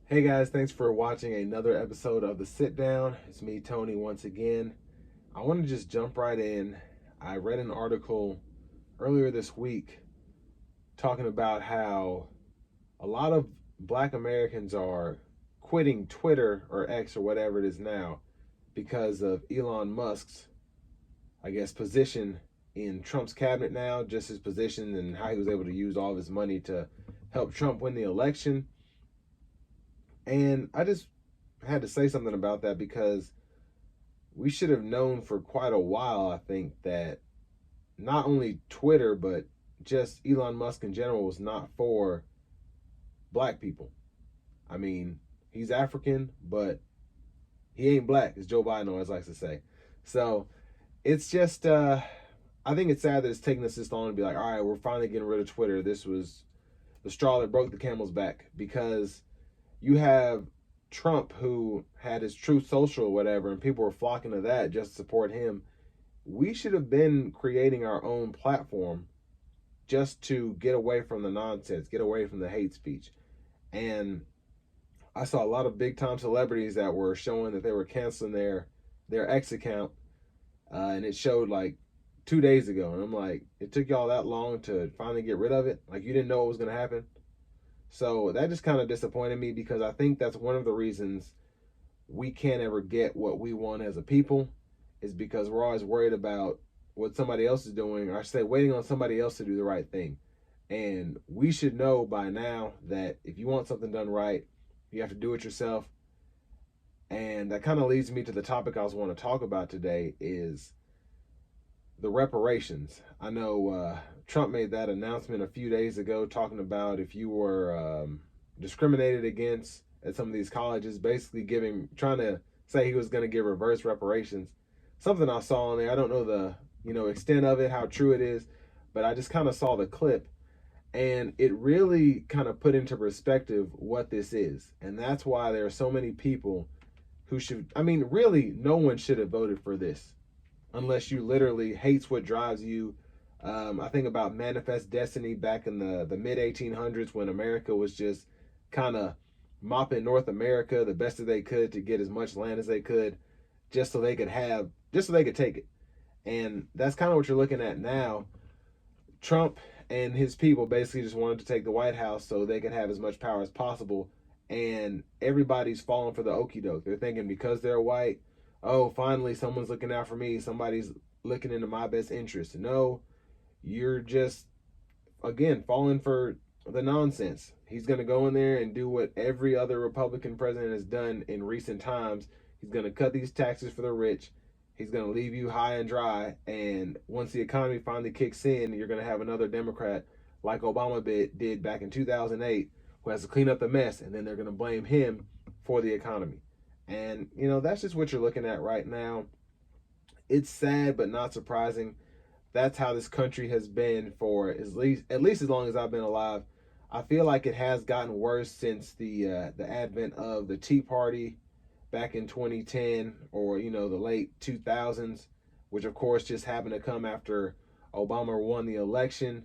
Hey guys, thanks for watching another episode of the Sit Down. It's me, Tony, once again. I want to just jump right in. I read an article earlier this week talking about how a lot of black Americans are quitting Twitter or X or whatever it is now because of Elon Musk's, I guess, position in Trump's cabinet now, just his position and how he was able to use all of his money to help Trump win the election. And I just had to say something about that because we should have known for quite a while, I think, that not only Twitter, but just Elon Musk in general was not for black people. I mean, he's African, but he ain't black, as Joe Biden always likes to say. So it's just, I think it's sad that it's taking us this long to be like, all right, we're finally getting rid of Twitter. This was the straw that broke the camel's back, because you have Trump, who had his Truth Social or whatever, and people were flocking to that just to support him. We should have been creating our own platform just to get away from the nonsense, get away from the hate speech. And I saw a lot of big time celebrities that were showing that they were canceling their X account, and it showed like 2 days ago. And I'm like, it took y'all that long to finally get rid of it? Like, you didn't know what was going to happen? So that just kind of disappointed me, because I think that's one of the reasons we can't ever get what we want as a people, is because we're always worried about what somebody else is doing, or I should say waiting on somebody else to do the right thing. And we should know by now that if you want something done right, you have to do it yourself. And that kind of leads me to the topic I was want to talk about today, is the reparations. I know Trump made that announcement a few days ago, talking about if you were discriminated against at some of these colleges, basically trying to say he was going to give reverse reparations. Something I saw on there. I don't know the extent of it, how true it is, but I just kind of saw the clip, and it really kind of put into perspective what this is. And that's why there are so many people who should, I mean, really, no one should have voted for this unless you literally hates what drives you. I think about Manifest Destiny back in the mid 1800s, when America was just kind of mopping North America the best that they could to get as much land as they could, just so they could take it. And that's kind of what you're looking at now. Trump and his people basically just wanted to take the White House so they could have as much power as possible. And everybody's falling for the okie doke. They're thinking because they're white, oh, finally someone's looking out for me. Somebody's looking into my best interest. No, you're just, again, falling for the nonsense. He's going to go in there and do what every other Republican president has done in recent times. He's going to cut these taxes for the rich. He's going to leave you high and dry. And once the economy finally kicks in, you're going to have another Democrat like Obama did back in 2008, who has to clean up the mess. And then they're going to blame him for the economy. And, that's just what you're looking at right now. It's sad, but not surprising. That's how this country has been for at least as long as I've been alive. I feel like it has gotten worse since the advent of the Tea Party back in 2010, or the late 2000s, which of course just happened to come after Obama won the election.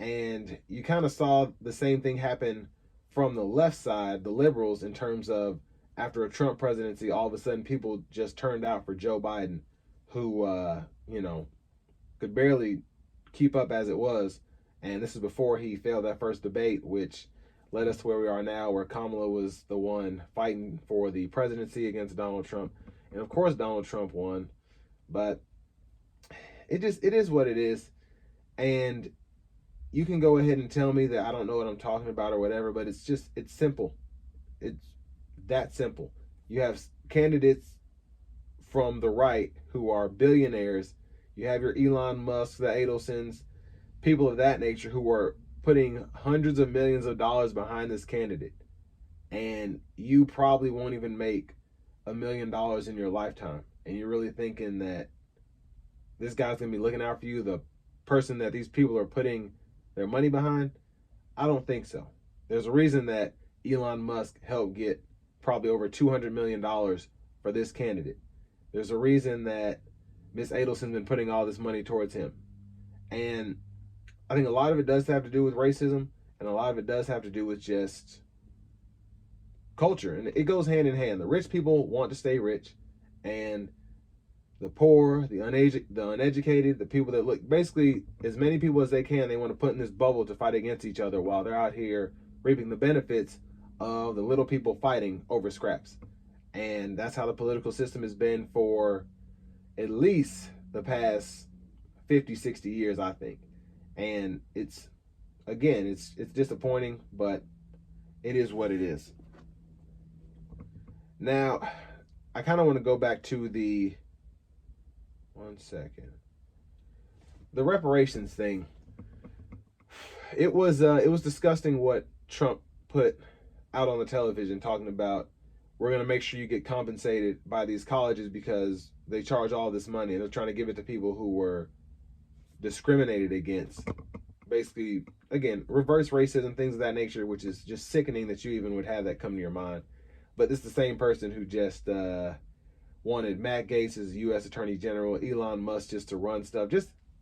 And you kind of saw the same thing happen from the left side, the liberals, in terms of after a Trump presidency, all of a sudden people just turned out for Joe Biden, who could barely keep up as it was. And this is before he failed that first debate, which led us to where we are now, where Kamala was the one fighting for the presidency against Donald Trump. And of course Donald Trump won. But it is what it is. And you can go ahead and tell me that I don't know what I'm talking about or whatever, but it's simple. It's that simple. You have candidates from the right who are billionaires. You have your Elon Musk, the Adelsons, people of that nature, who are putting hundreds of millions of dollars behind this candidate. And you probably won't even make $1 million in your lifetime. And you're really thinking that this guy's going to be looking out for you, the person that these people are putting their money behind? I don't think so. There's a reason that Elon Musk helped get probably over $200 million for this candidate. There's a reason that Miss Adelson's been putting all this money towards him. And I think a lot of it does have to do with racism, and a lot of it does have to do with just culture, and it goes hand in hand. The rich people want to stay rich, and the poor, the uneducated, the people that look, basically as many people as they can, they want to put in this bubble to fight against each other while they're out here reaping the benefits of the little people fighting over scraps. And that's how the political system has been for at least the past 50, 60 years, I think. And it's, again, it's disappointing, but it is what it is. Now, I kind of want to go back to the, one second, the reparations thing. It was disgusting what Trump put out on the television, talking about, we're going to make sure you get compensated by these colleges because they charge all this money, and they're trying to give it to people who were discriminated against. Basically, again, reverse racism, things of that nature, which is just sickening that you even would have that come to your mind. But this is the same person who just wanted Matt Gaetz as U.S. Attorney General, Elon Musk just to run stuff.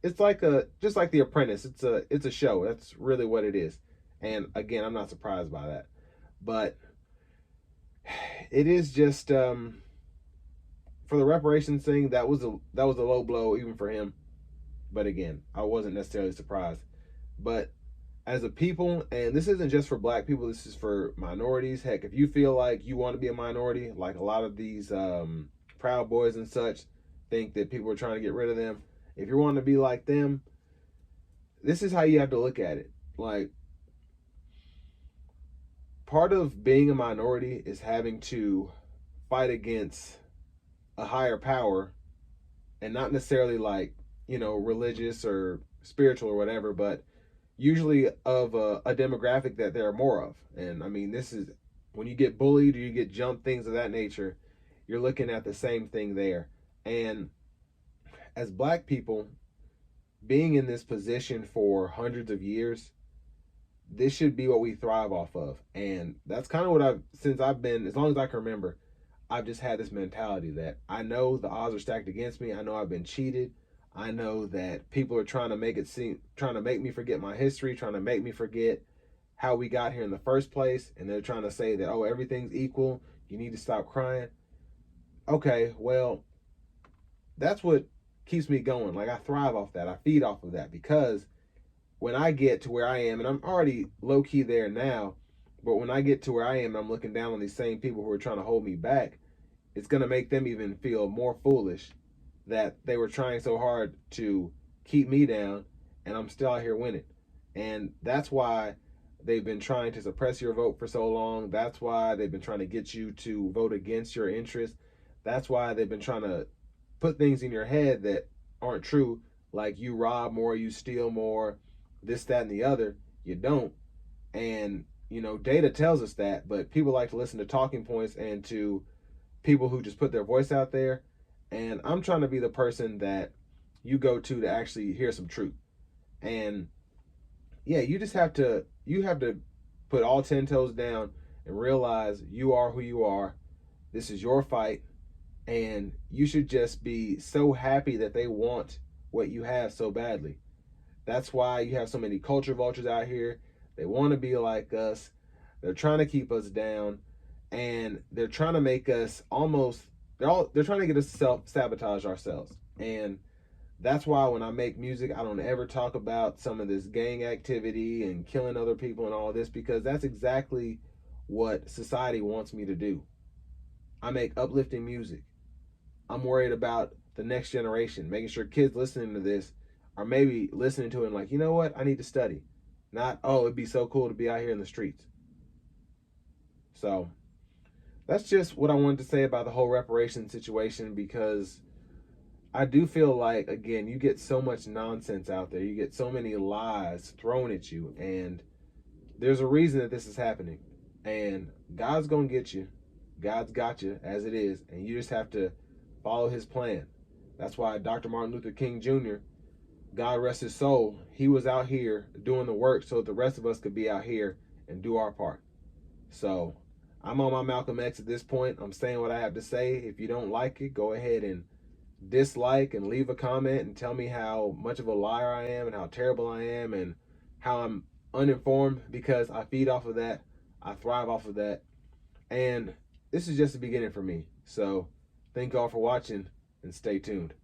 It's like The Apprentice. It's a show. That's really what it is. And again, I'm not surprised by that. But it is just for the reparations thing, that was a low blow even for him. But again, I wasn't necessarily surprised. But as a people, and this isn't just for black people, this is for minorities. Heck, if you feel like you want to be a minority, like a lot of these Proud Boys and such think that people are trying to get rid of them, if you're wanting to be like them, this is how you have to look at it. Like, part of being a minority is having to fight against a higher power, and not necessarily like, religious or spiritual or whatever, but usually of a demographic that there are more of. And I mean, this is when you get bullied or you get jumped, things of that nature, you're looking at the same thing there. And as black people, being in this position for hundreds of years, this should be what we thrive off of. And that's kind of what since I've been, as long as I can remember, I've just had this mentality that I know the odds are stacked against me. I know I've been cheated. I know that people are trying to make me forget my history, trying to make me forget how we got here in the first place. And they're trying to say that, oh, everything's equal. You need to stop crying. Okay, well, that's what keeps me going. Like, I thrive off that. I feed off of that, because when I get to where I am, and I'm already low key there now, but when I get to where I am and I'm looking down on these same people who are trying to hold me back, it's going to make them even feel more foolish that they were trying so hard to keep me down, and I'm still out here winning. And that's why they've been trying to suppress your vote for so long. That's why they've been trying to get you to vote against your interests. That's why they've been trying to put things in your head that aren't true, like you rob more, you steal more, this, that, and the other. You don't. And, data tells us that, but people like to listen to talking points and to people who just put their voice out there. And I'm trying to be the person that you go to actually hear some truth. And yeah, you have to put all 10 toes down and realize you are who you are. This is your fight. And you should just be so happy that they want what you have so badly. That's why you have so many culture vultures out here. They want to be like us. They're trying to keep us down, and they're trying to make us they're trying to get us to sabotage ourselves. And that's why when I make music, I don't ever talk about some of this gang activity and killing other people and all this, because that's exactly what society wants me to do. I make uplifting music. I'm worried about the next generation, making sure kids listening to this are maybe listening to it and like, you know what, I need to study. Not, oh, it'd be so cool to be out here in the streets. So that's just what I wanted to say about the whole reparation situation, because I do feel like, again, you get so much nonsense out there. You get so many lies thrown at you, and there's a reason that this is happening. And God's going to get you. God's got you as it is, and you just have to follow his plan. That's why Dr. Martin Luther King Jr., God rest his soul, he was out here doing the work so that the rest of us could be out here and do our part. So I'm on my Malcolm X at this point. I'm saying what I have to say. If you don't like it, go ahead and dislike and leave a comment and tell me how much of a liar I am and how terrible I am and how I'm uninformed, because I feed off of that. I thrive off of that. And this is just the beginning for me. So thank y'all for watching and stay tuned.